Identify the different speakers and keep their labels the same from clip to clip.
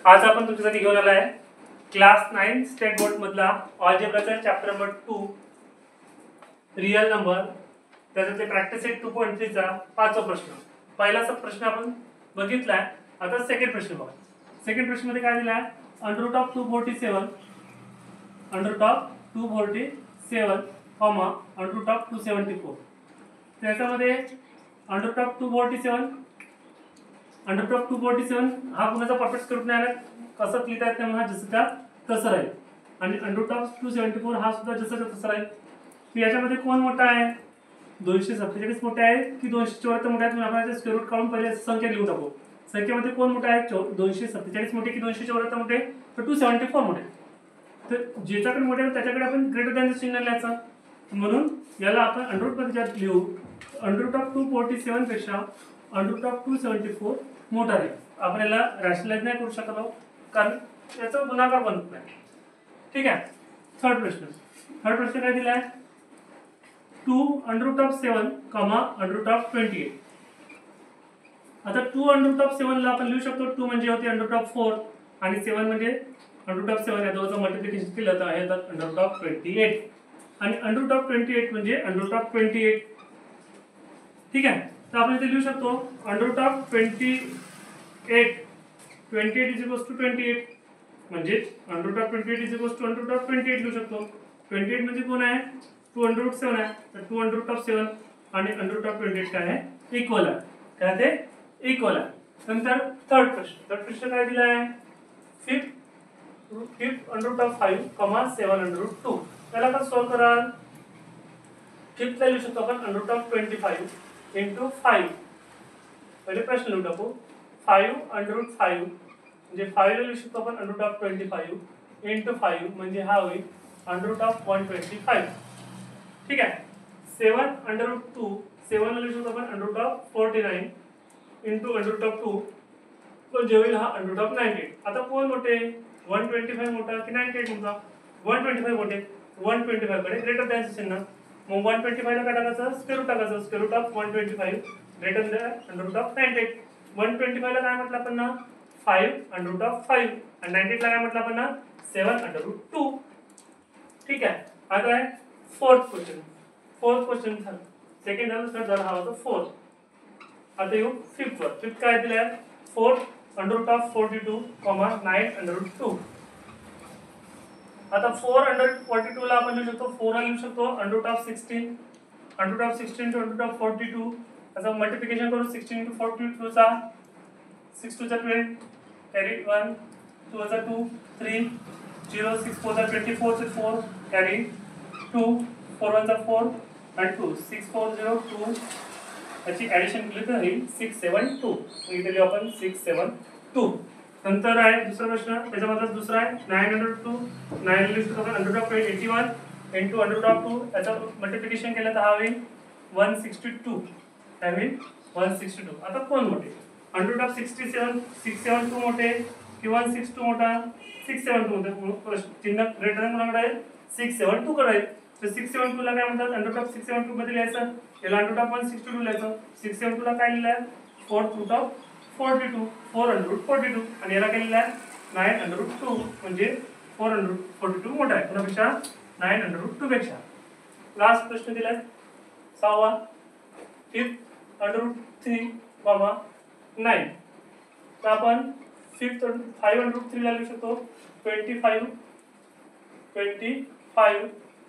Speaker 1: आज आपण तुमच्यासाठी घेऊन आला आहे क्लास 9 स्टेट बोर्ड मधला अल्जेब्राचा चॅप्टर नंबर 2 रियल नंबर त्याच्यातले प्रॅक्टिस सेट 2.3 चा पाचवा प्रश्न. पहिला सब प्रश्न आपण बघितलाय. आता सेकंड प्रश्न बघा. सेकंड प्रश्न मध्ये काय दिला आहे? Under of 247 under of 247 comma under of 274. त्याच्यामध्ये अंडर ऑफ 247 अंडर ऑफ 247 हा कुणाचा परफेक्ट स्क्वेअर रूट नाही आला, कसं लिहिता येत नाही, हा जसं तसं राहील. आणि अंडर ऑफ 274 हा सुद्धा जसं तसं राहील. तर याच्यामध्ये कोण मोठा आहे? 247 मोठे आहे की 274 मोठे आहे? आपण याचा स्क्वेअर रूट काढून पहिले संख्या लिहून टाकू. संख्येमध्ये कोण मोठा आहे? 247 मोठे की 274 मोठे? तर 274 मोठे. तर ज्याच्याकडे मोठे आहे त्याच्याकडे आपण ग्रेटर दॅन चिन्ह लिहायचं. म्हणून याला आपण अंडर रूट मध्ये लिहू. अंडर ऑफ 247 पेक्षा अंडर ऑफ 274 मोठा आहे. आपण याला रॅशनलाइज नाही करू शकत कारण याचा गुणाकार बनत नाही. ठीक आहे. थर्ड प्रश्न काय दिला आहे? 2 under of 7 comma under of 28. आता 2 अंडर ऑफ 7 ला आपण लिहू शकतो. 2 म्हणजे होते अंडर ऑफ 4 आणि 7 म्हणजे अंडर ऑफ 7 या दोघांचं मल्टिप्लिकेशन केलं तर आहे अंडर ऑफ 28. आणि अंडर ऑफ 28 म्हणजे अंडर ऑफ 28. ठीक आहे. तर आपण इथे लिहू शकतो under of 28 is equals to 28 म्हणजे under of 28 is equals to under of 28 लिहू शकतो. 28 म्हणजे कोण आहे? 2 अंडर रूट 7 आहे. तर 2 अंडर ऑफ 7 आणि अंडर ऑफ 28 काय आहे? इक्वल आहे. काय ते? इक्वल आहे. नंतर थर्ड प्रश्न काय दिला आहे? 5 under of 5 comma 7 under root 2. त्याला कसं सॉल्व कराल? 5 ला लिहू शकतो आपण अंडर ऑफ 25 इंटू 5. पहिले प्रश्न लिहू टाकू. 5 अंडर रूट 5 म्हणजे 5 ला लिहू शकतो आपण अंडर ऑफ 25 इंटू 5 म्हणजे हा होईल अंडर ऑफ 125. ठीक आहे. 7 अंडर रूट 2 7 ला लिहू शकतो आपण under of 49 into under of 2 म्हणजे होईल हा अंडर ऑफ 98. आता कोण मोठे? 125 मोठा की 98 मोठा? 125 मोठे. 125 कडे ग्रेटर दॅन चिन्ह. मग 125 ला काय टाकायचं? स्क्वेअर रूट टाकायचं. Square root of 125 greater than under of 98. 125 ला काय म्हटलं आपण ना? 5 अंडर ऑफ 5 आणि 98 ला काय म्हटलं आपण ना? 7 अंडर रूट 2. ठीक आहे. आता आहे फोर्थ क्वेश्चन झालं. सेकंड झालं, थर्ड झालं, हा होता फोर्थ. आता येऊ फिफ्थ वर. फिफ्थ काय दिलं आहे? 4 under of 42 comma 9 under root 2. आता 4 अंडर 42 ला आपण लिहू शकतो 4 ला लिहू शकतो under of 16 to under of 42 असं मल्टिप्लिकेशन करू. 16 टू 42 चा 6 टू चा 12 कॅरी 1 2 चा 2 3 0 6 4 चा 24 चा 4 कॅरी 2 4 1 चा 4 आणि 2 6 4 0 2 याची ऍडिशन केली तर होईल 6 7 2. इथे लिहू आपण 6 7 2. नंतर आहे दुसरा प्रश्न. त्याच्यामध्ये दुसरा आहे 9 अंडर 2 9 लिहू शकतो आपण under of 81 into under of 2 याचं मल्टिप्लिकेशन केलं तर हा होईल 162. काय होईल? 162. आता कोण मोठे? अंडर ऑफ 672 मोठे की 162 मोठा? 672 मोठे. चिन्ह ग्रेटर दॅन कोणाकडे आहे? 672 कडे आहे. तर 672 ला काय म्हणतात? अंडर ऑफ 672 मध्ये लिहायचं. याला अंडर ऑफ 162 लिहायचं. 672 ला काय लिहिलंय? 4 रूट ऑफ 42 4 अंडर रूट 42 आणि याला काय लिहिलंय? 9 अंडर रूट 2 म्हणजे 4 अंडर रूट 42 मोठा आहे कोणापेक्षा? 9 अंडर रूट 2 पेक्षा. लास्ट प्रश्न दिलाय 6वा. 5 अंडर रूट 3 कॉमा 9. तर आपण 5 अंडर रूट 3 ला लिहू शकतो 25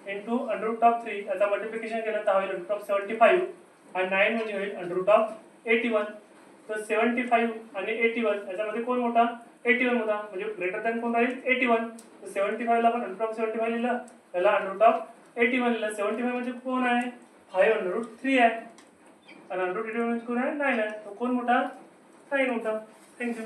Speaker 1: इंटू अंडर रूट ऑफ 3 याचा मल्टिप्लिकेशन केलं तर होईल अंडर ऑफ 75 आणि 9 म्हणजे होईल अंडर रूट ऑफ 81. तर 75 आणि 81 याच्यामध्ये कोण मोठा? 81 मोठा म्हणजे ग्रेटर दॅन कोण राहील? 81. तर 75 ला आपण अंडर ऑफ 75 लिहिलं, याला अंडर ऑफ 81 लिहिलं. 75 म्हणजे कोण आहे? 5 अंडर रूट 3 आहे आणि अंडर रूट 81 म्हणजे कोण आहे? 9 आहे. तो कोण मोठा? 9 मोठा. थँक्यू.